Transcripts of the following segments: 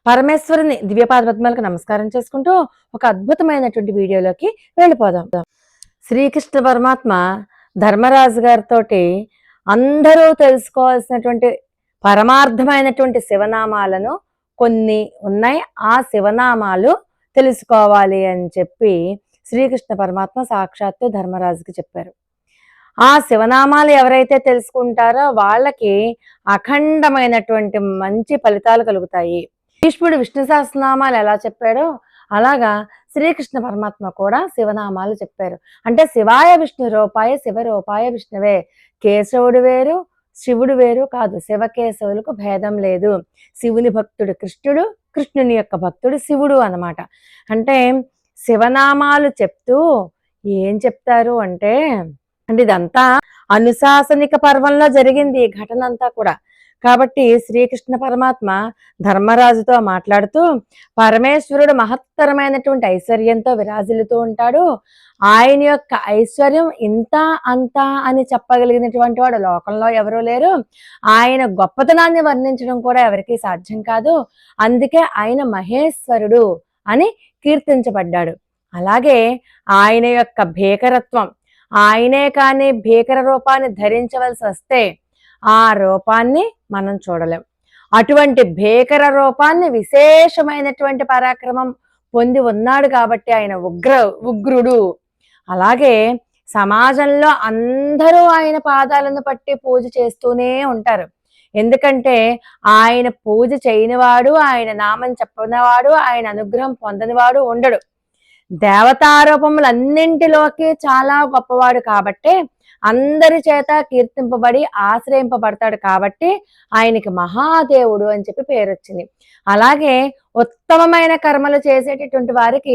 పరమేశ్వరుని దివ్యపాద పద్మాలకు నమస్కారం చేసుకుంటూ ఒక అద్భుతమైనటువంటి వీడియోలోకి వెళ్ళిపోదాం. శ్రీకృష్ణ పరమాత్మ ధర్మరాజు గారితో అందరూ తెలుసుకోవాల్సినటువంటి పరమార్థమైనటువంటి శివనామాలను కొన్ని ఉన్నాయి. ఆ శివనామాలు తెలుసుకోవాలి అని చెప్పి శ్రీకృష్ణ పరమాత్మ సాక్షాత్తు ధర్మరాజుకి చెప్పారు. ఆ శివనామాలు ఎవరైతే తెలుసుకుంటారో వాళ్ళకి అఖండమైనటువంటి మంచి ఫలితాలు కలుగుతాయి. భీష్ముడు విష్ణు సహస్రనామాలు ఎలా చెప్పాడో అలాగా శ్రీకృష్ణ పరమాత్మ కూడా శివనామాలు చెప్పారు. అంటే శివాయ విష్ణు రూపాయ శివరూపాయ విష్ణువే, కేశవుడు వేరు శివుడు వేరు కాదు, శివకేశవులకు భేదం లేదు. శివుని భక్తుడు కృష్ణుడు, కృష్ణుని యొక్క భక్తుడు శివుడు అన్నమాట. అంటే శివనామాలు చెప్తూ ఏం చెప్తారు అంటే ఇదంతా అనుశాసనిక పర్వంలో జరిగింది ఈ ఘటన అంతా కూడా. కాబట్టి శ్రీకృష్ణ పరమాత్మ ధర్మరాజుతో మాట్లాడుతూ పరమేశ్వరుడు మహత్తరమైనటువంటి ఐశ్వర్యంతో విరాజిల్లుతూ ఉంటాడు. ఆయన యొక్క ఐశ్వర్యం ఇంత అంత అని చెప్పగలిగినటువంటి వాడు లోకంలో ఎవరూ లేరు. ఆయన గొప్పతనాన్ని వర్ణించడం కూడా ఎవరికీ సాధ్యం కాదు. అందుకే ఆయన మహేశ్వరుడు అని కీర్తించబడ్డాడు. అలాగే ఆయన యొక్క భీకరత్వం, ఆయనే కానీ భీకర రూపాన్ని ధరించవలసి వస్తే ఆ రూపాన్ని మనం చూడలేం. అటువంటి భీకర రూపాన్ని విశేషమైనటువంటి పరాక్రమం పొంది ఉన్నాడు కాబట్టి ఆయన ఉగ్రుడు. అలాగే సమాజంలో అందరూ ఆయన పాదాలను పట్టి పూజ చేస్తూనే ఉంటారు. ఎందుకంటే ఆయన పూజ చేయనివాడు, ఆయన నామం చెప్పనివాడు, ఆయన అనుగ్రహం పొందనివాడు ఉండడు. దేవతారూపములన్నింటిలోకి చాలా గొప్పవాడు కాబట్టి అందరి చేత కీర్తింపబడి ఆశ్రయింపబడతాడు కాబట్టి ఆయనకి మహాదేవుడు అని చెప్పి పేరు వచ్చింది. అలాగే ఉత్తమమైన కర్మలు చేసేటటువంటి వారికి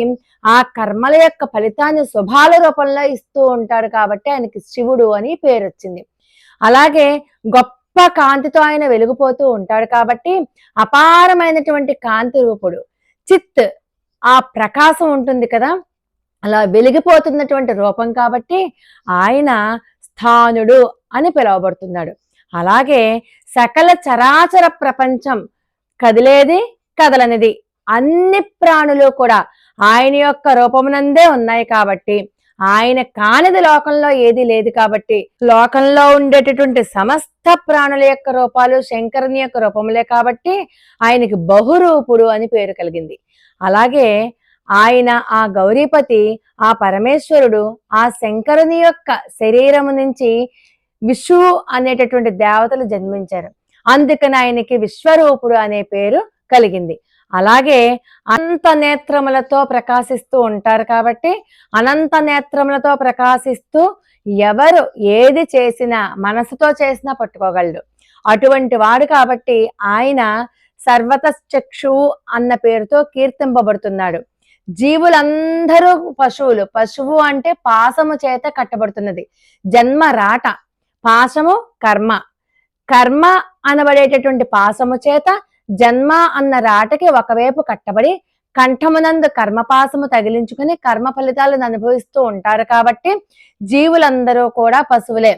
ఆ కర్మల యొక్క ఫలితాన్ని శుభాల రూపంలో ఇస్తూ ఉంటాడు కాబట్టి ఆయనకి శివుడు అని పేరు వచ్చింది. అలాగే గొప్ప కాంతితో ఆయన వెలిగిపోతూ ఉంటాడు కాబట్టి అపారమైనటువంటి కాంతి రూపుడు. చిత్ ఆ ప్రకాశం ఉంటుంది కదా, అలా వెలిగిపోతున్నటువంటి రూపం కాబట్టి ఆయన స్థానుడు అని పిలువబడుతున్నాడు. అలాగే సకల చరాచర ప్రపంచం, కదిలేది కదలనిది అన్ని ప్రాణులు కూడా ఆయన యొక్క రూపమునందే ఉన్నాయి కాబట్టి, ఆయన కానిది లోకంలో ఏది లేదు కాబట్టి, లోకంలో ఉండేటటువంటి సమస్త ప్రాణుల యొక్క రూపాలు శంకరుని యొక్క రూపములే కాబట్టి ఆయనకి బహురూపుడు అని పేరు కలిగింది. అలాగే ఆయన ఆ గౌరీపతి, ఆ పరమేశ్వరుడు ఆ శంకరుని యొక్క శరీరము నుంచి విష్ణు అనేటటువంటి దేవతలు జన్మించారు. అందుకని ఆయనకి విశ్వరూపుడు అనే పేరు కలిగింది. అలాగే అనంత నేత్రములతో ప్రకాశిస్తూ ఉంటారు కాబట్టి అనంత నేత్రములతో ప్రకాశిస్తూ ఎవరు ఏది చేసినా మనసుతో చేసినా పట్టుకోగలడు. అటువంటి వాడు కాబట్టి ఆయన సర్వతశ్చక్షువు అన్న పేరుతో కీర్తింపబడుతున్నాడు. జీవులందరూ పశువులు. పశువు అంటే పాసము చేత కట్టబడుతున్నది. జన్మ రాట, పాశము కర్మ, కర్మ అనబడేటటువంటి పాసము చేత జన్మ అన్న రాటకి ఒకవైపు కట్టబడి కంఠమునందు కర్మపాసము తగిలించుకుని కర్మ ఫలితాలను అనుభవిస్తూ ఉంటారు కాబట్టి జీవులందరూ కూడా పశువులే.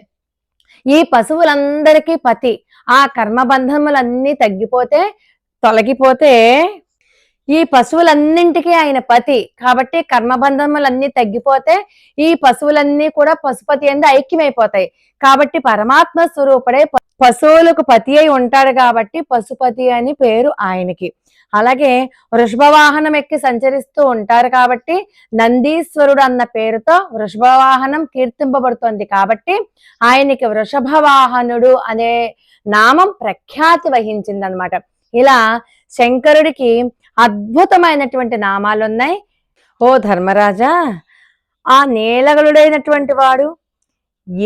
ఈ పశువులందరికీ పతి. ఆ కర్మబంధములన్నీ తొలగిపోతే ఈ పశువులన్నింటికీ ఆయన పతి కాబట్టి కర్మబంధములన్నీ తగ్గిపోతే ఈ పశువులన్నీ కూడా పశుపతి యందు ఐక్యమైపోతాయి. కాబట్టి పరమాత్మ స్వరూపుడే పశువులకు పతి అయి ఉంటాడు కాబట్టి పశుపతి అని పేరు ఆయనకి. అలాగే వృషభ వాహనం ఎక్కి సంచరిస్తూ ఉంటారు కాబట్టి నందీశ్వరుడు అన్న పేరుతో వృషభ వాహనం కీర్తింపబడుతోంది కాబట్టి ఆయనకి వృషభ వాహనుడు అనే నామం ప్రఖ్యాతి వహించిందనమాట. ఇలా శంకరుడికి అద్భుతమైనటువంటి నామాలు ఉన్నాయి. ఓ ధర్మరాజా, ఆ నీలగలుడైనటువంటి వాడు,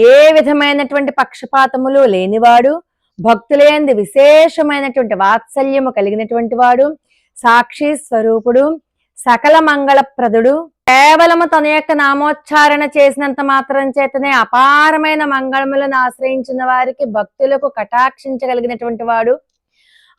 ఏ విధమైనటువంటి పక్షపాతములు లేనివాడు, భక్తులందు విశేషమైనటువంటి వాత్సల్యము కలిగినటువంటి వాడు, సాక్షి స్వరూపుడు, సకల మంగళప్రదుడు, కేవలము తన యొక్క నామోచ్చారణ చేసినంత మాత్రం చేతనే అపారమైన మంగళములను ఆశ్రయించిన వారికి భక్తులకు కటాక్షించగలిగినటువంటి వాడు,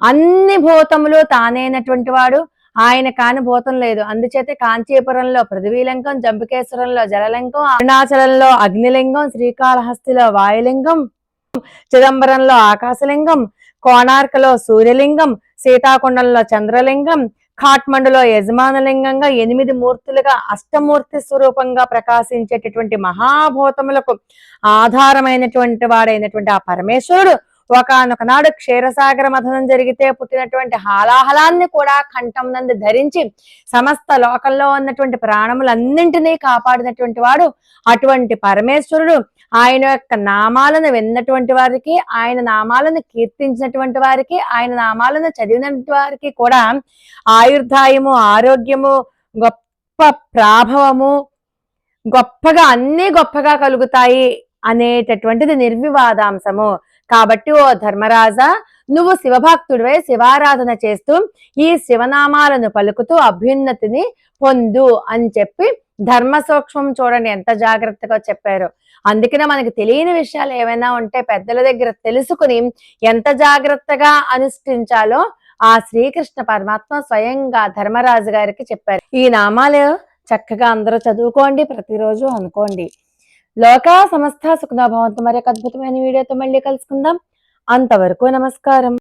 అన్ని భూతములు తానైనటువంటి వాడు, ఆయన కాని భూతం లేదు. అందుచేత కాంచీపురంలో పృథ్వీలింగం, జంబుకేశ్వరంలో జలలింగం, అరుణాచలంలో అగ్నిలింగం, శ్రీకాళహస్తిలో వాయులింగం, చిదంబరంలో ఆకాశలింగం, కోణార్కలో సూర్యలింగం, సీతాకుండంలో చంద్రలింగం, ఖాట్మండులో యజమానలింగంగా 8 మూర్తులుగా అష్టమూర్తి స్వరూపంగా ప్రకాశించేటటువంటి మహాభూతములకు ఆధారమైనటువంటి వాడైనటువంటి ఆ పరమేశ్వరుడు ఒకానొక నాడు క్షీరసాగర మథనం జరిగితే పుట్టినటువంటి హాలాహలాన్ని కూడా కంఠం నందు ధరించి సమస్త లోకంలో ఉన్నటువంటి ప్రాణములన్నింటినీ కాపాడినటువంటి వాడు అటువంటి పరమేశ్వరుడు. ఆయన యొక్క నామాలను విన్నటువంటి వారికి, ఆయన నామాలను కీర్తించినటువంటి వారికి, ఆయన నామాలను చదివినటువంటి వారికి కూడా ఆయుర్దాయము, ఆరోగ్యము, గొప్ప ప్రాభవము, గొప్పగా అన్ని గొప్పగా కలుగుతాయి అనేటటువంటిది నిర్వివాదాంశము. కాబట్టి ఓ ధర్మరాజా, నువ్వు శివభక్తుడివై శివారాధన చేస్తూ ఈ శివనామాలను పలుకుతూ అభ్యున్నతిని పొందు అని చెప్పి ధర్మ సూక్ష్మం చూడండి ఎంత జాగ్రత్తగా చెప్పారు. అందుకనే మనకి తెలియని విషయాలు ఏమైనా ఉంటే పెద్దల దగ్గర తెలుసుకుని ఎంత జాగ్రత్తగా అనుష్ఠించాలో ఆ శ్రీకృష్ణ పరమాత్మ స్వయంగా ధర్మరాజు గారికి చెప్పారు. ఈ నామాలు చక్కగా అందరూ చదువుకోండి, ప్రతిరోజు అనుకోండి. లోకా సమస్త సుఖనా భవంతు. మరి ఒక అద్భుతమైన వీడియోతో మళ్ళీ కలుసుకుందాం. అంతవరకు నమస్కారం.